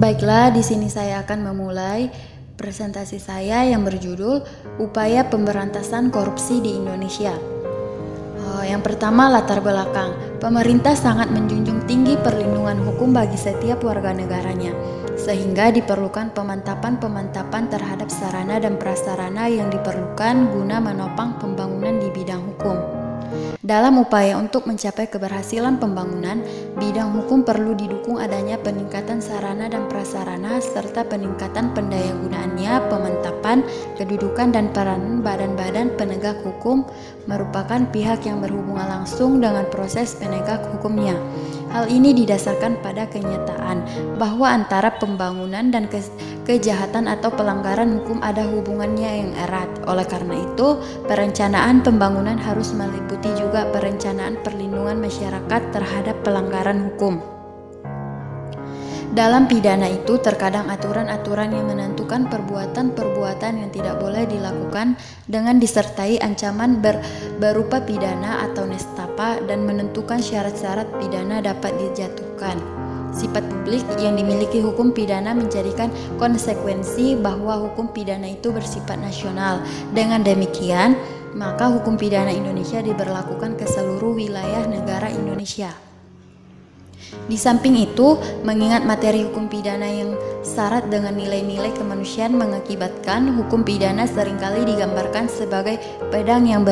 Baiklah, di sini saya akan memulai presentasi saya yang berjudul Upaya Pemberantasan Korupsi di Indonesia. Yang pertama, latar belakang. Pemerintah sangat menjunjung tinggi perlindungan hukum bagi setiap warga negaranya, sehingga diperlukan pemantapan terhadap sarana dan prasarana yang diperlukan guna menopang pembangunan di bidang hukum. Dalam upaya untuk mencapai keberhasilan pembangunan, bidang hukum perlu didukung adanya peningkatan sarana dan prasarana serta peningkatan pendayagunaannya, pemantapan, kedudukan dan peranan badan-badan penegak hukum merupakan pihak yang berhubungan langsung dengan proses penegak hukumnya. Hal ini didasarkan pada kenyataan bahwa antara pembangunan dan kejahatan atau pelanggaran hukum ada hubungannya yang erat. Oleh karena itu, perencanaan pembangunan harus meliputi juga perencanaan perlindungan masyarakat terhadap pelanggaran hukum. Dalam pidana itu terkadang aturan-aturan yang menentukan perbuatan-perbuatan yang tidak boleh dilakukan dengan disertai ancaman berupa pidana atau nestapa dan menentukan syarat-syarat pidana dapat dijatuhkan. Sifat publik yang dimiliki hukum pidana menjadikan konsekuensi bahwa hukum pidana itu bersifat nasional. Dengan demikian, maka hukum pidana Indonesia diberlakukan ke seluruh wilayah negara Indonesia. Di samping itu, mengingat materi hukum pidana yang syarat dengan nilai-nilai kemanusiaan mengakibatkan hukum pidana seringkali digambarkan sebagai pedang yang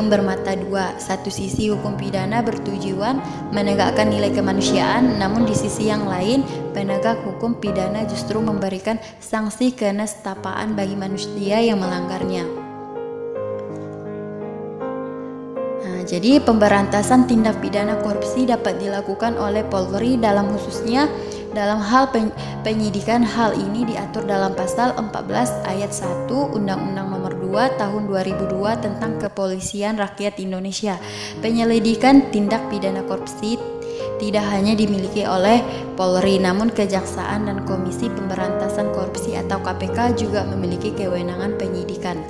bermata dua. Satu sisi hukum pidana bertujuan menegakkan nilai kemanusiaan, namun di sisi yang lain, penegak hukum pidana justru memberikan sanksi kenestapaan bagi manusia yang melanggarnya. Jadi pemberantasan tindak pidana korupsi dapat dilakukan oleh Polri khususnya dalam hal penyidikan. Hal ini diatur dalam pasal 14 ayat 1 Undang-Undang Nomor 2 Tahun 2002 tentang Kepolisian Rakyat Indonesia. Penyelidikan tindak pidana korupsi tidak hanya dimiliki oleh Polri, namun Kejaksaan dan Komisi Pemberantasan Korupsi atau KPK juga memiliki kewenangan penyidikan.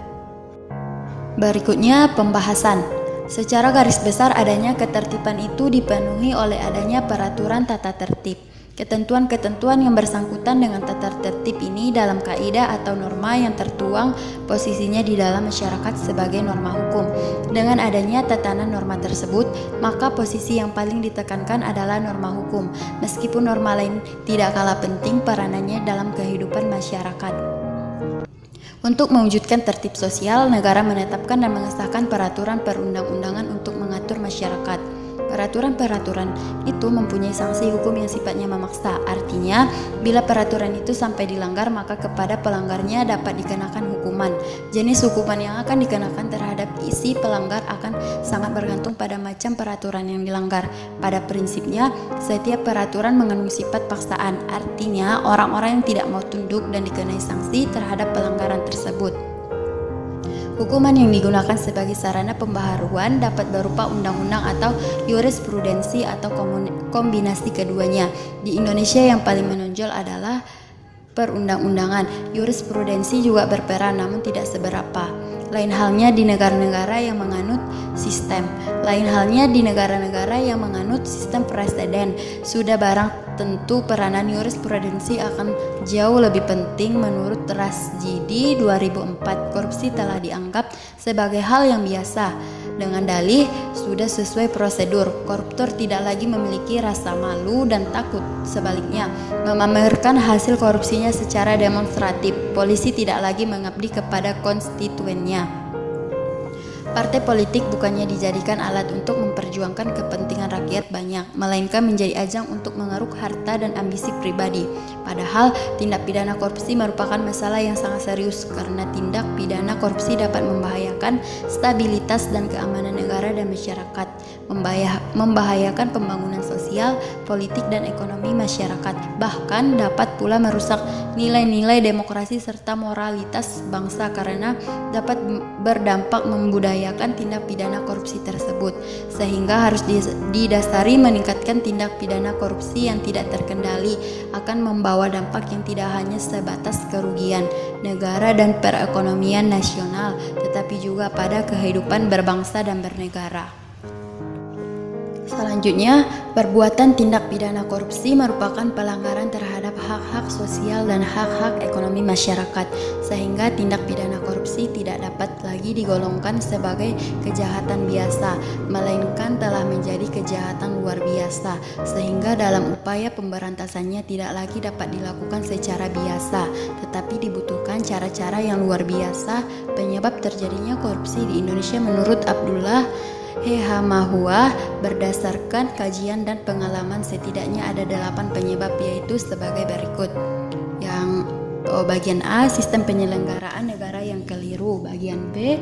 Berikutnya pembahasan. Secara garis besar adanya ketertiban itu dipenuhi oleh adanya peraturan tata tertib. Ketentuan-ketentuan yang bersangkutan dengan tata tertib ini dalam kaidah atau norma yang tertuang posisinya di dalam masyarakat sebagai norma hukum. Dengan adanya tatanan norma tersebut, maka posisi yang paling ditekankan adalah norma hukum, meskipun norma lain tidak kalah penting peranannya dalam kehidupan masyarakat. Untuk mewujudkan tertib sosial, negara menetapkan dan mengesahkan peraturan perundang-undangan untuk mengatur masyarakat. Peraturan-peraturan itu mempunyai sanksi hukum yang sifatnya memaksa. Artinya, bila peraturan itu sampai dilanggar, maka kepada pelanggarnya dapat dikenakan hukuman. Jenis hukuman yang akan dikenakan terhadap isi pelanggar akan sangat bergantung pada macam peraturan yang dilanggar. Pada prinsipnya, setiap peraturan mengandung sifat paksaan. Artinya, orang-orang yang tidak mau tunduk dan dikenai sanksi terhadap pelanggaran tersebut. Hukuman yang digunakan sebagai sarana pembaharuan dapat berupa undang-undang atau jurisprudensi atau kombinasi keduanya. Di Indonesia yang paling menonjol adalah perundang-undangan. Jurisprudensi juga berperan namun tidak seberapa. Lain halnya di negara-negara yang menganut sistem presiden. Sudah barang tentu peranan jurisprudensi akan jauh lebih penting. Menurut Rasjidi 2004, korupsi telah dianggap sebagai hal yang biasa. Dengan dalih sudah sesuai prosedur, koruptor tidak lagi memiliki rasa malu dan takut. Sebaliknya, memamerkan hasil korupsinya secara demonstratif. Polisi tidak lagi mengabdi kepada konstituennya. Partai politik bukannya dijadikan alat untuk memperjuangkan kepentingan rakyat banyak, melainkan menjadi ajang untuk mengeruk harta dan ambisi pribadi. Padahal, tindak pidana korupsi merupakan masalah yang sangat serius karena tindak pidana korupsi dapat membahayakan stabilitas dan keamanan negara dan masyarakat, membahayakan pembangunan sosial, politik, dan ekonomi masyarakat, bahkan dapat pula merusak nilai-nilai demokrasi serta moralitas bangsa karena dapat berdampak membudayakan tindak pidana korupsi tersebut, sehingga harus didasari meningkatkan tindak pidana korupsi yang tidak terkendali akan membawa dampak yang tidak hanya sebatas kerugian negara dan perekonomian nasional, tetapi juga pada kehidupan berbangsa dan bernegara. Selanjutnya, perbuatan tindak pidana korupsi merupakan pelanggaran terhadap hak-hak sosial dan hak-hak ekonomi masyarakat, sehingga tindak pidana korupsi tidak dapat lagi digolongkan sebagai kejahatan biasa, melainkan telah menjadi kejahatan luar biasa, sehingga dalam upaya pemberantasannya tidak lagi dapat dilakukan secara biasa, tetapi dibutuhkan cara-cara yang luar biasa. Penyebab terjadinya korupsi di Indonesia menurut Abdullah Hehamahua, berdasarkan kajian dan pengalaman setidaknya ada 8 penyebab, yaitu sebagai berikut. Yang bagian A, sistem penyelenggaraan negara yang keliru. Bagian B,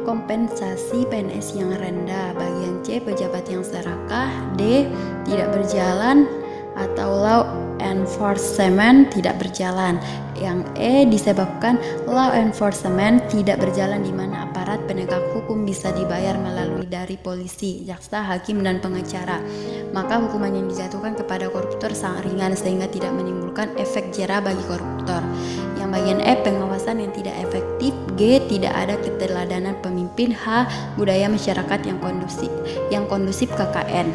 kompensasi PNS yang rendah. Bagian C, pejabat yang serakah. D, tidak berjalan atau law enforcement tidak berjalan. Yang E, disebabkan law enforcement tidak berjalan di mana aparat penegak hukum bisa dibayar melalui dari polisi, jaksa, hakim, dan pengacara. Maka hukuman yang dijatuhkan kepada koruptor sangat ringan sehingga tidak menimbulkan efek jera bagi koruptor. Yang bagian E, pengawasan yang tidak efektif. G, tidak ada keteladanan pemimpin. H, budaya masyarakat yang kondusif KKN.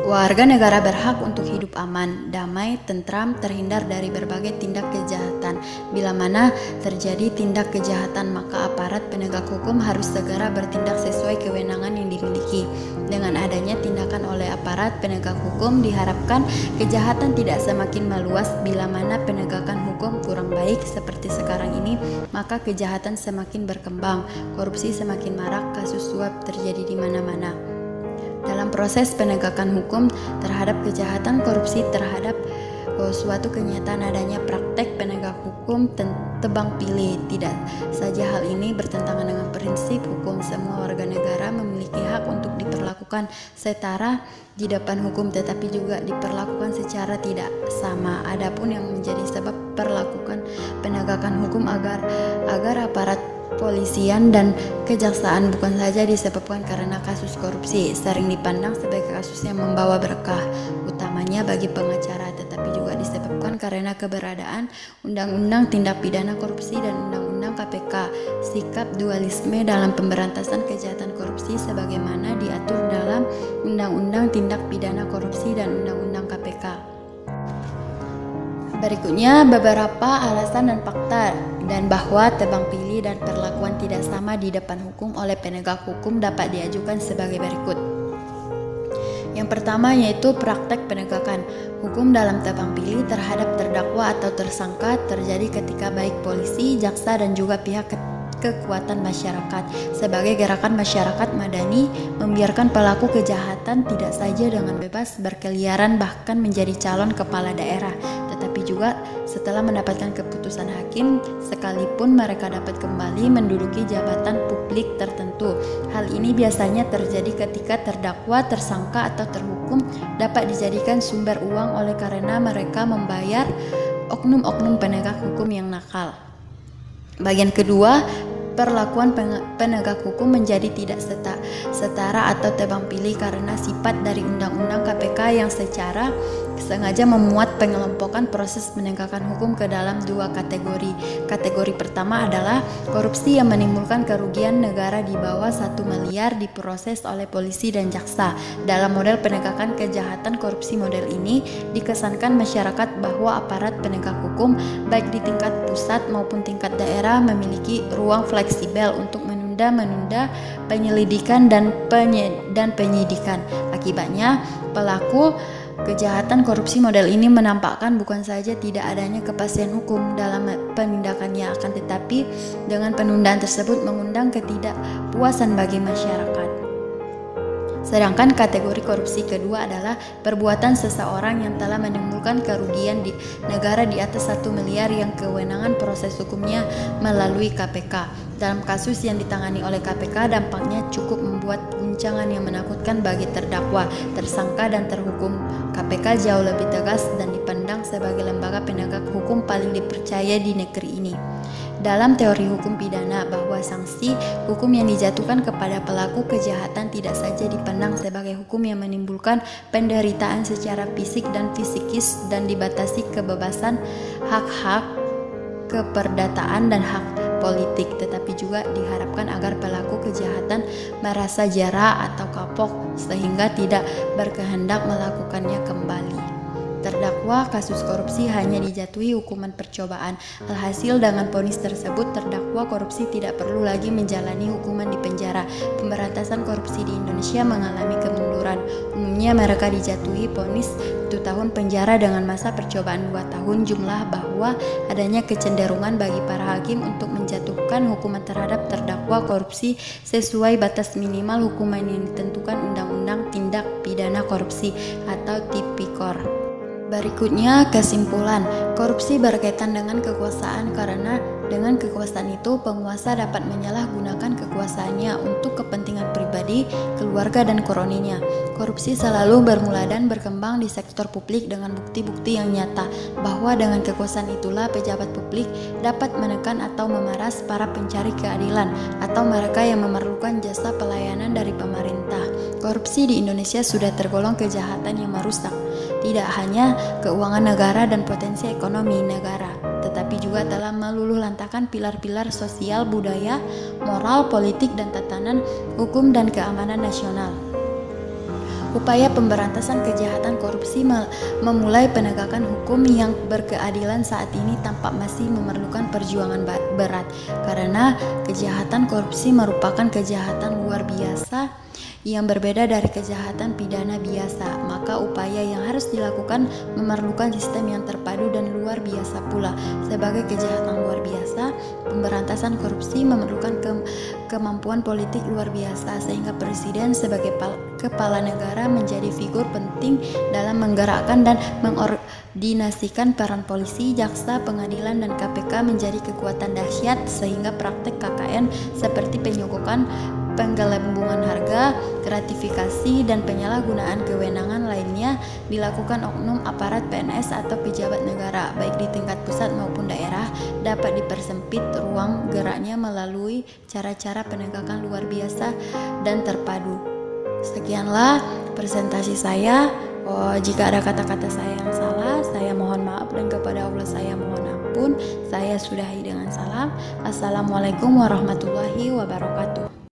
Warga negara berhak untuk hidup aman, damai, tentram, terhindar dari berbagai tindak kejahatan. Bila mana terjadi tindak kejahatan, maka aparat penegak hukum harus segera bertindak sesuai kewenangan yang dimiliki. Dengan adanya tindakan oleh aparat penegak hukum, diharapkan kejahatan tidak semakin meluas. Bila mana penegakan hukum kurang baik seperti sekarang ini, maka kejahatan semakin berkembang, korupsi semakin marak, kasus suap terjadi di mana-mana. Dalam proses penegakan hukum terhadap kejahatan korupsi terhadap suatu kenyataan adanya praktek penegak hukum tebang pilih. Tidak saja hal ini bertentangan dengan prinsip hukum, semua warga negara memiliki hak untuk diperlakukan setara di depan hukum, tetapi juga diperlakukan secara tidak sama. Adapun yang menjadi sebab perlakukan penegakan hukum agar aparat polisian dan kejaksaan bukan saja disebabkan karena kasus korupsi sering dipandang sebagai kasus yang membawa berkah, utamanya bagi pengacara, tetapi juga disebabkan karena keberadaan Undang-Undang Tindak Pidana Korupsi dan Undang-Undang KPK, sikap dualisme dalam pemberantasan kejahatan korupsi sebagaimana diatur dalam Undang-Undang Tindak Pidana Korupsi dan Undang-Undang KPK. Berikutnya beberapa alasan dan fakta dan bahwa tebang pilih dan perlakuan tidak sama di depan hukum oleh penegak hukum dapat diajukan sebagai berikut. Yang pertama yaitu praktek penegakan hukum dalam tebang pilih terhadap terdakwa atau tersangka terjadi ketika baik polisi, jaksa, dan juga pihak kekuatan masyarakat sebagai gerakan masyarakat madani membiarkan pelaku kejahatan tidak saja dengan bebas berkeliaran bahkan menjadi calon kepala daerah, tetapi juga setelah mendapatkan keputusan hakim sekalipun mereka dapat kembali menduduki jabatan publik tertentu. Hal ini biasanya terjadi ketika terdakwa, tersangka, atau terhukum dapat dijadikan sumber uang oleh karena mereka membayar oknum-oknum penegak hukum yang nakal. Bagian kedua, perlakuan penegak hukum menjadi tidak setara atau tebang pilih karena sifat dari Undang-Undang KPK yang secara sengaja memuat pengelompokan proses penegakan hukum ke dalam dua kategori. Kategori pertama adalah korupsi yang menimbulkan kerugian negara di bawah 1 miliar diproses oleh polisi dan jaksa. Dalam model penegakan kejahatan korupsi model ini dikesankan masyarakat bahwa aparat penegak hukum baik di tingkat pusat maupun tingkat daerah memiliki ruang fleksibel untuk menunda penyelidikan dan penyidikan. Akibatnya pelaku kejahatan korupsi model ini menampakkan bukan saja tidak adanya kepastian hukum dalam penindakannya, akan tetapi dengan penundaan tersebut mengundang ketidakpuasan bagi masyarakat. Sedangkan kategori korupsi kedua adalah perbuatan seseorang yang telah menimbulkan kerugian di negara di atas 1 miliar yang kewenangan proses hukumnya melalui KPK. Dalam kasus yang ditangani oleh KPK, dampaknya cukup membuat guncangan yang menakutkan bagi terdakwa, tersangka, dan terhukum. KPK jauh lebih tegas dan dipandang sebagai lembaga penegak hukum paling dipercaya di negeri ini. Dalam teori hukum pidana, bahwa sanksi hukum yang dijatuhkan kepada pelaku kejahatan tidak saja dipandang sebagai hukum yang menimbulkan penderitaan secara fisik dan fisikis dan dibatasi kebebasan, hak-hak keperdataan dan hak politik, tetapi juga diharapkan agar pelaku kejahatan merasa jera atau kapok sehingga tidak berkehendak melakukannya kembali. Terdakwa kasus korupsi hanya dijatuhi hukuman percobaan. Alhasil dengan vonis tersebut terdakwa korupsi tidak perlu lagi menjalani hukuman di penjara. Pemberantasan korupsi di Indonesia mengalami kemunduran. Umumnya mereka dijatuhi vonis 1 tahun penjara dengan masa percobaan 2 tahun. Jumlah bahwa adanya kecenderungan bagi para hakim untuk menjatuhkan hukuman terhadap terdakwa korupsi sesuai batas minimal hukuman yang ditentukan Undang-Undang Tindak Pidana Korupsi atau Tipikor. Berikutnya kesimpulan, korupsi berkaitan dengan kekuasaan karena dengan kekuasaan itu penguasa dapat menyalahgunakan kekuasaannya untuk kepentingan pribadi, keluarga, dan kroninya. Korupsi selalu bermula dan berkembang di sektor publik dengan bukti-bukti yang nyata bahwa dengan kekuasaan itulah pejabat publik dapat menekan atau memeras para pencari keadilan atau mereka yang memerlukan jasa pelayanan dari pemerintah. Korupsi di Indonesia sudah tergolong kejahatan yang merusak tidak hanya keuangan negara dan potensi ekonomi negara, tetapi juga telah meluluhlantahkan pilar-pilar sosial, budaya, moral, politik, dan tatanan hukum dan keamanan nasional. Upaya pemberantasan kejahatan korupsi memulai penegakan hukum yang berkeadilan saat ini tampak masih memerlukan perjuangan berat karena kejahatan korupsi merupakan kejahatan luar biasa yang berbeda dari kejahatan pidana biasa. Maka upaya yang harus dilakukan memerlukan sistem yang terpadu dan luar biasa pula. Sebagai kejahatan luar biasa, pemberantasan korupsi memerlukan kemampuan politik luar biasa sehingga presiden sebagai kepala negara menjadi figur penting dalam menggerakkan dan mengordinasikan peran polisi, jaksa, pengadilan, dan KPK menjadi kekuatan dahsyat sehingga praktek KKN seperti penyogokan, penggelembungan harga, gratifikasi, dan penyalahgunaan kewenangan lainnya dilakukan oknum aparat PNS atau pejabat negara baik di tingkat pusat maupun daerah dapat dipersempit ruang geraknya melalui cara-cara penegakan luar biasa dan terpadu. Sekianlah presentasi saya. Jika ada kata-kata saya yang salah, saya mohon maaf dan kepada Allah saya mohon ampun. Saya sudahi dengan salam. Assalamualaikum warahmatullahi wabarakatuh.